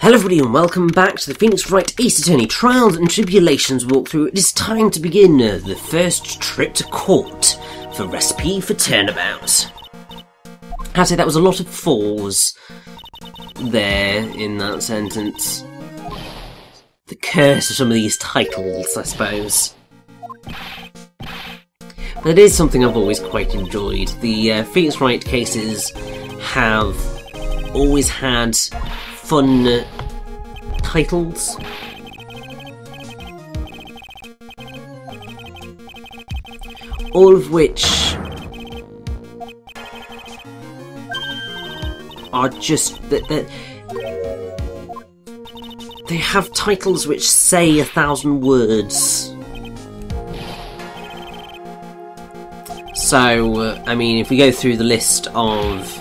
Hello everybody and welcome back to the Phoenix Wright Ace Attorney Trials and Tribulations walkthrough. It is time to begin the first trip to court for Recipe for Turnabout. I have to say that was a lot of fours there in that sentence. The curse of some of these titles, I suppose. But it is something I've always quite enjoyed. The Phoenix Wright cases have always had fun titles. All of which are just that they have titles which say 1,000 words. So, I mean, if we go through the list of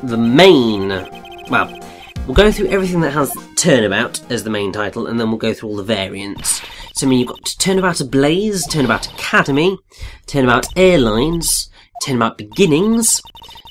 the main, well, we'll go through everything that has Turnabout as the main title, and then we'll go through all the variants. So, I mean, you've got Turnabout Ablaze, Turnabout Academy, Turnabout Airlines, Turnabout Beginnings,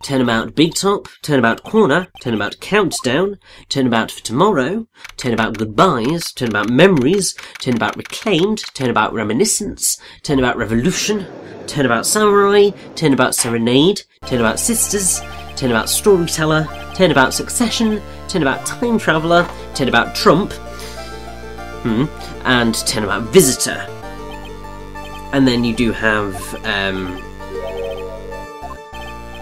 Turnabout Big Top, Turnabout Corner, Turnabout Countdown, Turnabout for Tomorrow, Turnabout Goodbyes, Turnabout Memories, Turnabout Reclaimed, Turnabout Reminiscence, Turnabout Revolution, Turnabout Samurai, Turnabout Serenade, Turnabout Sisters, Turnabout Storyteller, Turnabout Succession, Turnabout Time Traveller, Turnabout Trump, and Turnabout Visitor. And then you do have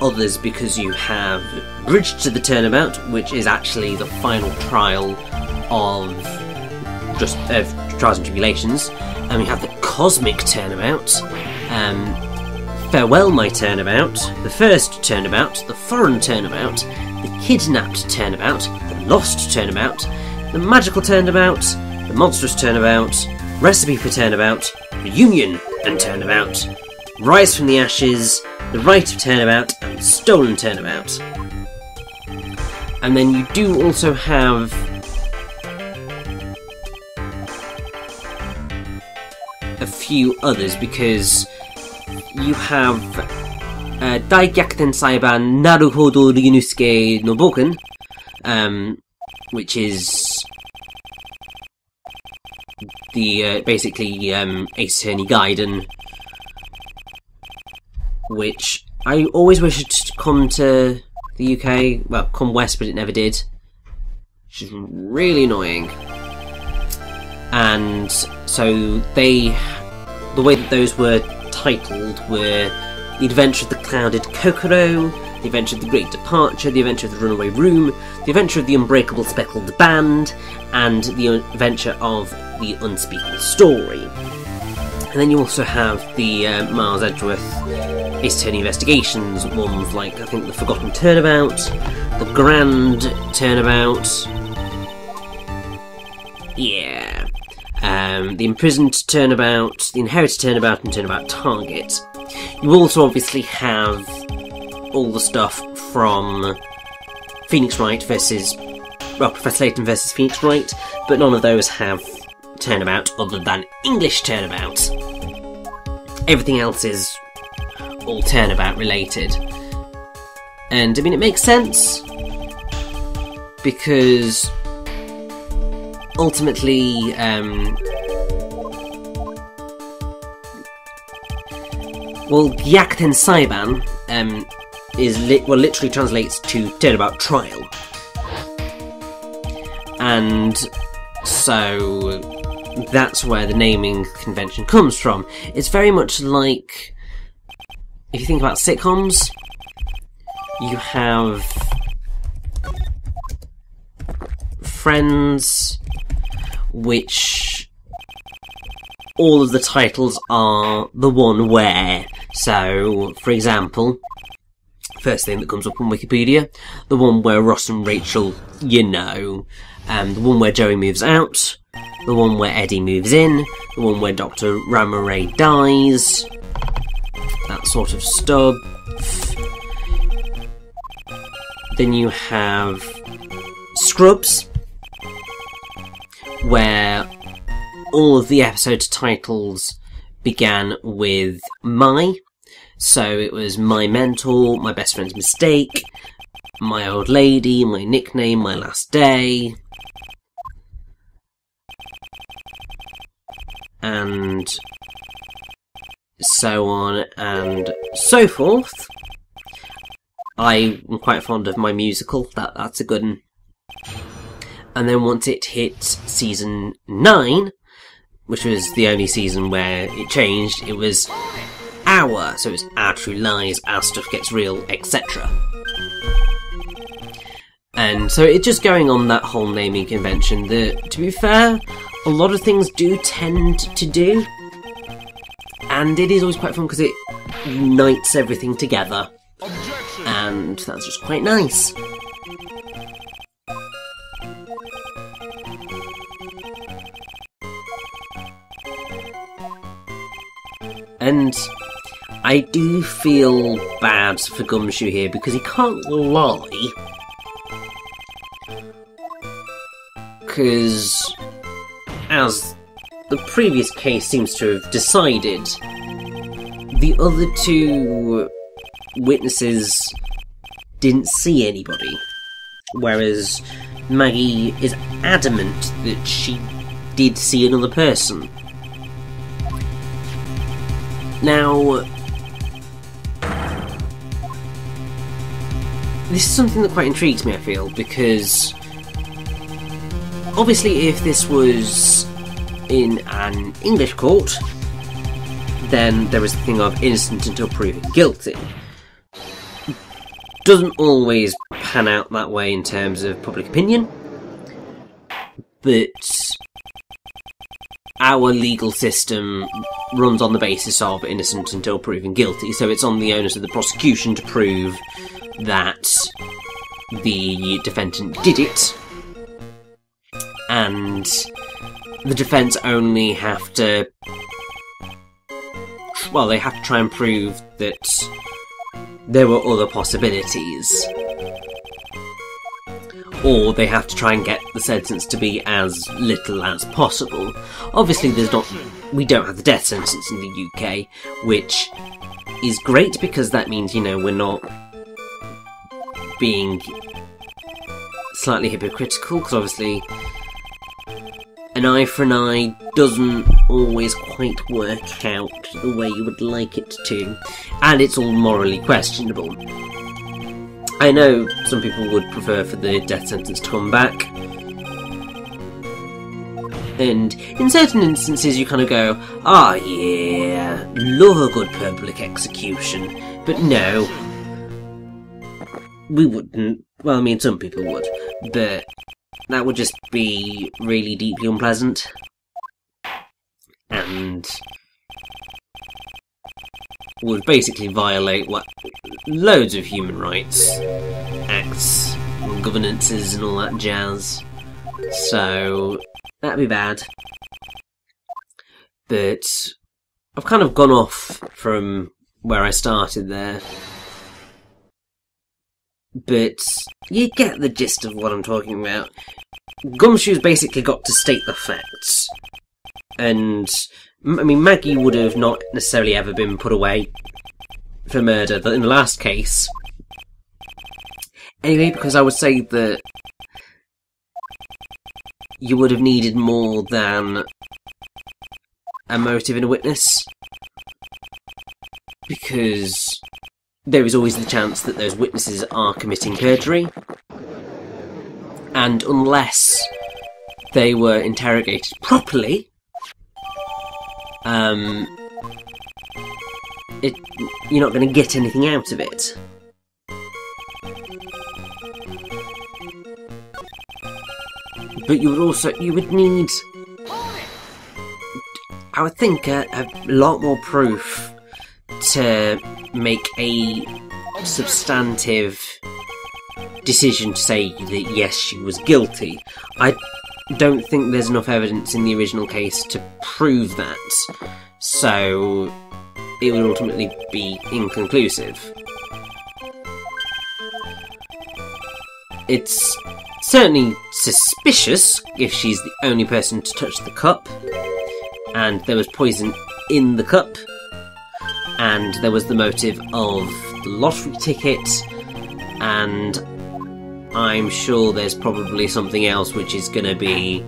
others, because you have Bridge to the Turnabout, which is actually the final trial of Trials and Tribulations, and we have the Cosmic Turnabout, Farewell My Turnabout, the First Turnabout, the Foreign Turnabout, the Kidnapped Turnabout, the Lost Turnabout, the Magical Turnabout, the Monstrous Turnabout, Recipe for Turnabout, Reunion and Turnabout, Rise from the Ashes, the Right of Turnabout, and Stolen Turnabout. And then you do also have a few others, because you have Daigyakkuten Saiban Naruhodo Ryunosuke no Boken, which is the basically Ace Attorney Gaiden, which I always wished to come to the UK, well, come west, but it never did, which is really annoying. And so the way that those were titled were The Adventure of the Clouded Kokoro, The Adventure of the Great Departure, The Adventure of the Runaway Room, The Adventure of the Unbreakable Speckled Band, and The Adventure of the Unspeakable Story. And then you also have the Miles Edgeworth Ace Attorney Investigations ones, like I think the Forgotten Turnabout, the Grand Turnabout, yeah, the Imprisoned Turnabout, the Inherited Turnabout, and Turnabout Target. You also obviously have all the stuff from Phoenix Wright versus, well, Professor Layton versus Phoenix Wright, but none of those have Turnabout other than English Turnabout. Everything else is all Turnabout related. And I mean, it makes sense, because ultimately well, Gyakuten Saiban is literally translates to Turnabout Trial. And so that's where the naming convention comes from. It's very much like, if you think about sitcoms, you have Friends, which all of the titles are the one where. So, for example, first thing that comes up on Wikipedia, the one where Ross and Rachel, you know, the one where Joey moves out, the one where Eddie moves in, the one where Dr. Ramaray dies, that sort of stuff. Then you have Scrubs, where all of the episode titles began with my. So it was My Mentor, My Best Friend's Mistake, my old lady, my nickname, my last day, and so on and so forth. I am quite fond of my musical, that's a good one. And then once it hit season 9, which was the only season where it changed, it was our, so it's our true lies, our stuff gets real, etc. And so it's just going on that whole naming convention that, to be fair, a lot of things do tend to do. And it is always quite fun because it unites everything together. And that's just quite nice. And I do feel bad for Gumshoe here because he can't lie. Because, as the previous case seems to have decided, the other two witnesses didn't see anybody. Whereas Maggie is adamant that she did see another person. Now, this is something that quite intrigues me, I feel, because obviously if this was in an English court, then there is the thing of innocent until proven guilty. Doesn't always pan out that way in terms of public opinion, but our legal system runs on the basis of innocent until proven guilty, so it's on the onus of the prosecution to prove that the defendant did it, and the defence only have to... well, they have to try and prove that there were other possibilities. Or they have to try and get the sentence to be as little as possible. Obviously, we don't have the death sentence in the UK, which is great because that means, you know, we're not being slightly hypocritical, because obviously an eye for an eye doesn't always quite work out the way you would like it to, and it's all morally questionable. I know some people would prefer for the death sentence to come back, and in certain instances you kind of go, ah yeah, love a good public execution, but no, we wouldn't. Well, I mean, some people would, but that would just be really deeply unpleasant, and would basically violate loads of human rights acts and governances and all that jazz. So that'd be bad. But I've kind of gone off from where I started there. But you get the gist of what I'm talking about. Gumshoe's basically got to state the facts. And, I mean, Maggie would have not necessarily ever been put away for murder in the last case. Anyway, because I would say that you would have needed more than a motive in a witness. Because there is always the chance that those witnesses are committing perjury. And unless they were interrogated properly, you're not going to get anything out of it. But you would need, I would think, a lot more proof to make a substantive decision to say that yes, she was guilty. I don't think there's enough evidence in the original case to prove that, so it would ultimately be inconclusive. It's certainly suspicious if she's the only person to touch the cup, and there was poison in the cup, and there was the motive of the lottery ticket, and I'm sure there's probably something else which is going to be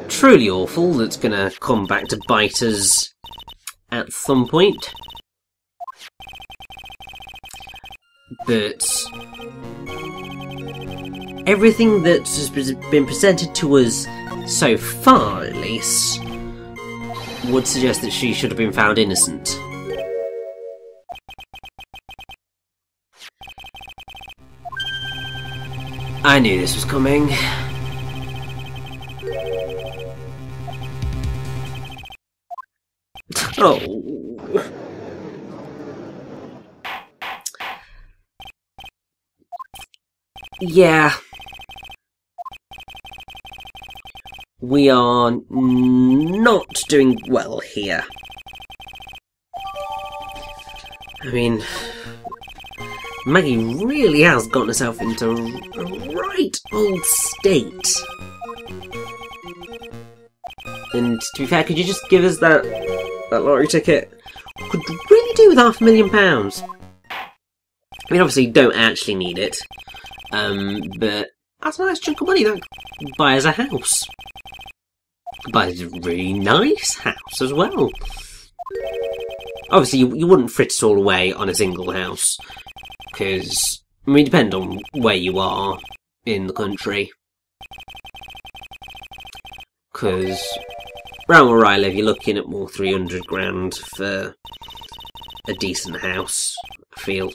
truly awful that's going to come back to bite us at some point. But everything that has been presented to us so far, at least, would suggest that she should have been found innocent. I knew this was coming. Oh. Yeah. We are not doing well here. I mean, Maggie really has gotten herself into a right old state. And to be fair, could you just give us that lottery ticket? Could really do with £500,000. I mean, obviously, you don't actually need it. But that's a nice chunk of money. That could buy us a house. Could buy us a really nice house as well. Obviously, you wouldn't frit it all away on a single house. Because, I mean, it depends on where you are in the country. Because around where I live, you're looking at more 300 grand for a decent house, I feel.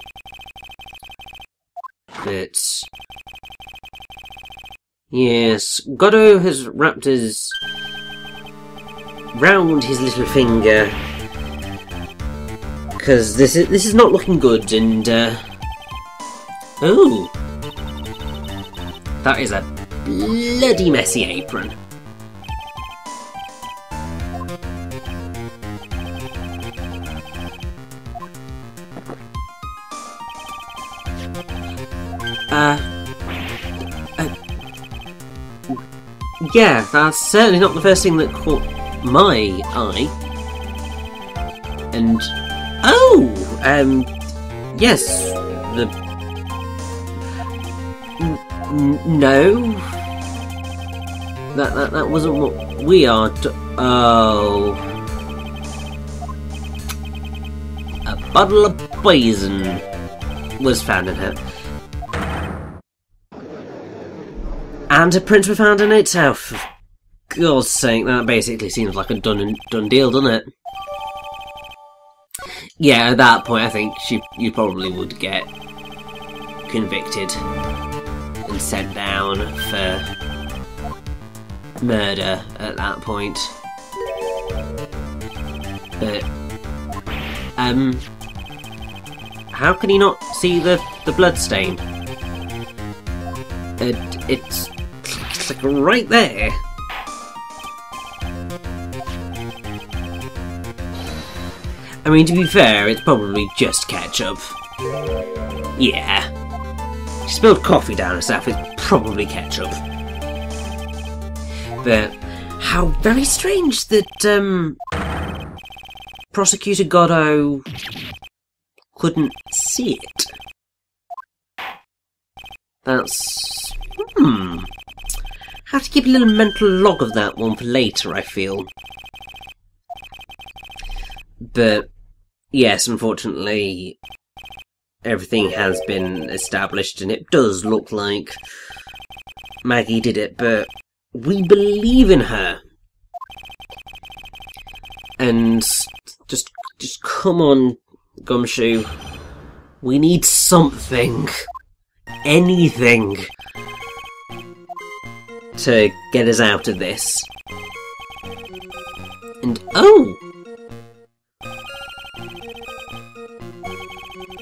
But yes, Godot has wrapped round his little finger, because this is not looking good. And oh, that is a bloody messy apron. Yeah, that's certainly not the first thing that caught my eye. And oh, yes, the no, that wasn't what we are. Oh, a bottle of poison was found in her. And a prints were found in itself. For God's sake, that basically seems like a done deal, doesn't it? Yeah, at that point I think you probably would get convicted and sent down for murder at that point. But how can you not see the blood stain? It's like right there. I mean, to be fair, it's probably just ketchup. Yeah. She spilled coffee down herself, it's probably ketchup. But how very strange that Prosecutor Godot couldn't see it. That's... have to keep a little mental log of that one for later, I feel. But, yes, unfortunately, everything has been established, and it does look like Maggie did it, but we believe in her. And just come on, Gumshoe. We need something. Anything. To get us out of this. And, oh!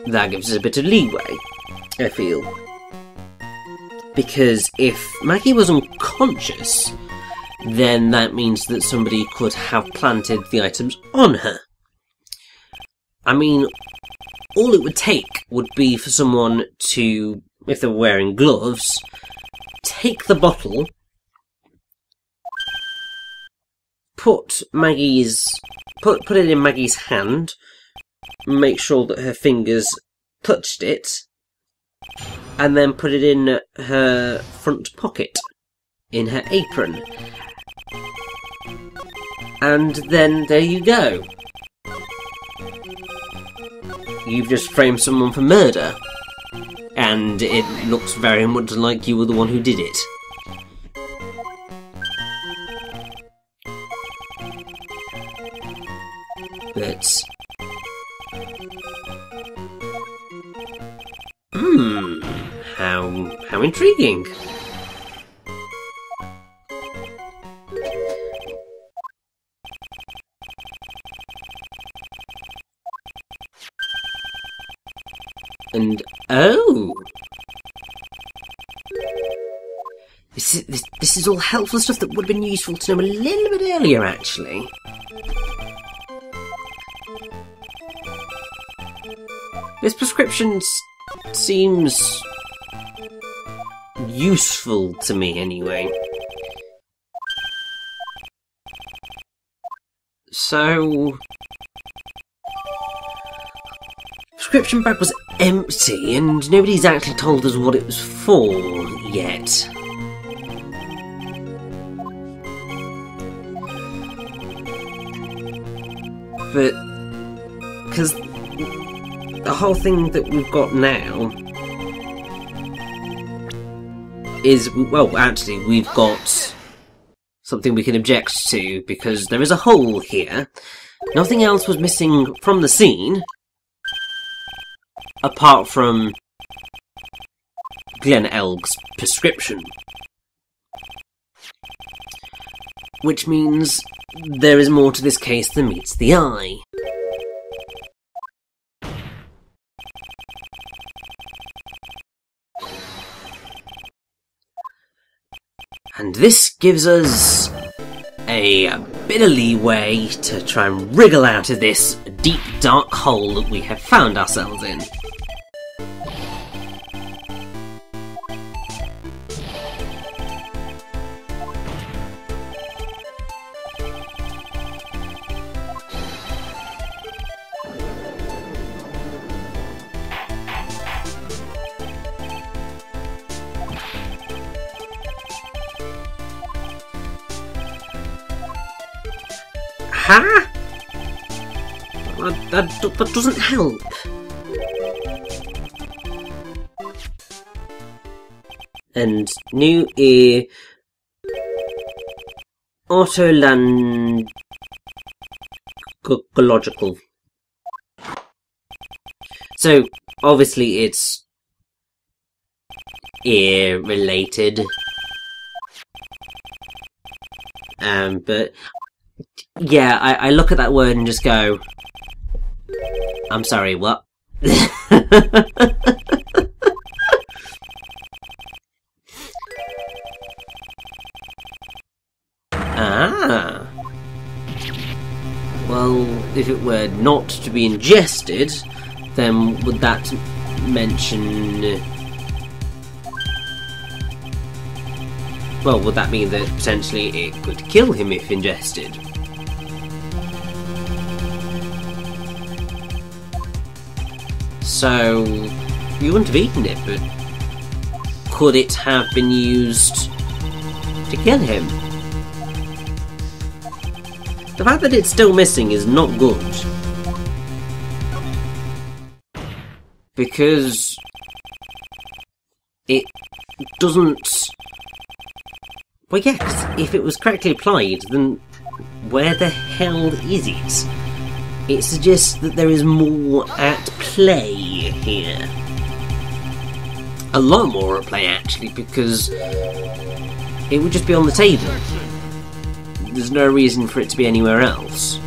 That gives us a bit of leeway, I feel. Because if Maggie was unconscious, then that means that somebody could have planted the items on her. I mean, all it would take would be for someone to, if they were wearing gloves, take the bottle, put it in Maggie's hand, make sure that her fingers touched it, and then put it in her front pocket, in her apron. And then there you go. You've just framed someone for murder. And it looks very much like you were the one who did it. But... How intriguing. And oh, this is all helpful stuff that would have been useful to know a little bit earlier, actually. This prescription seems useful to me, anyway. So... prescription bag was empty, and nobody's actually told us what it was for yet. But... because the whole thing that we've got now is, well, actually, we've got something we can object to, because there is a hole here. Nothing else was missing from the scene, apart from Glenn Elg's prescription. Which means there is more to this case than meets the eye. And this gives us a bit of leeway to try and wriggle out of this deep, dark hole that we have found ourselves in. Huh? That doesn't help. And new ear autolandological. So obviously it's ear related. But yeah, I look at that word and just go, I'm sorry, what? Ah. Well, if it were not to be ingested, then would that mention... well, would that mean that potentially it could kill him if ingested? So, you wouldn't have eaten it, but could it have been used to kill him? The fact that it's still missing is not good. Because it doesn't... well, yeah, 'cause if it was correctly applied, then where the hell is it? It suggests that there is more at play here. A lot more at play, actually, because it would just be on the table. There's no reason for it to be anywhere else.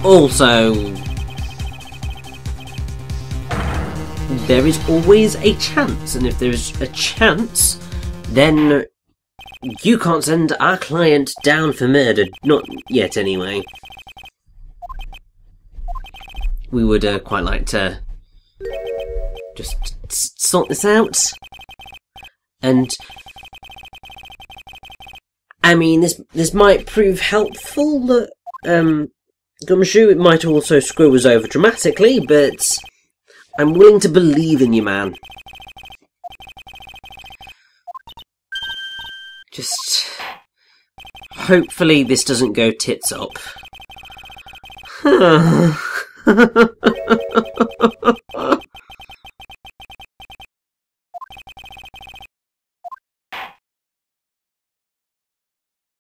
Also, there is always a chance, and if there's a chance, then you can't send our client down for murder. Not yet, anyway. We would quite like to just sort this out. And I mean, this might prove helpful that Gumshoe, it might also screw us over dramatically, but I'm willing to believe in you, man. Just... hopefully this doesn't go tits up.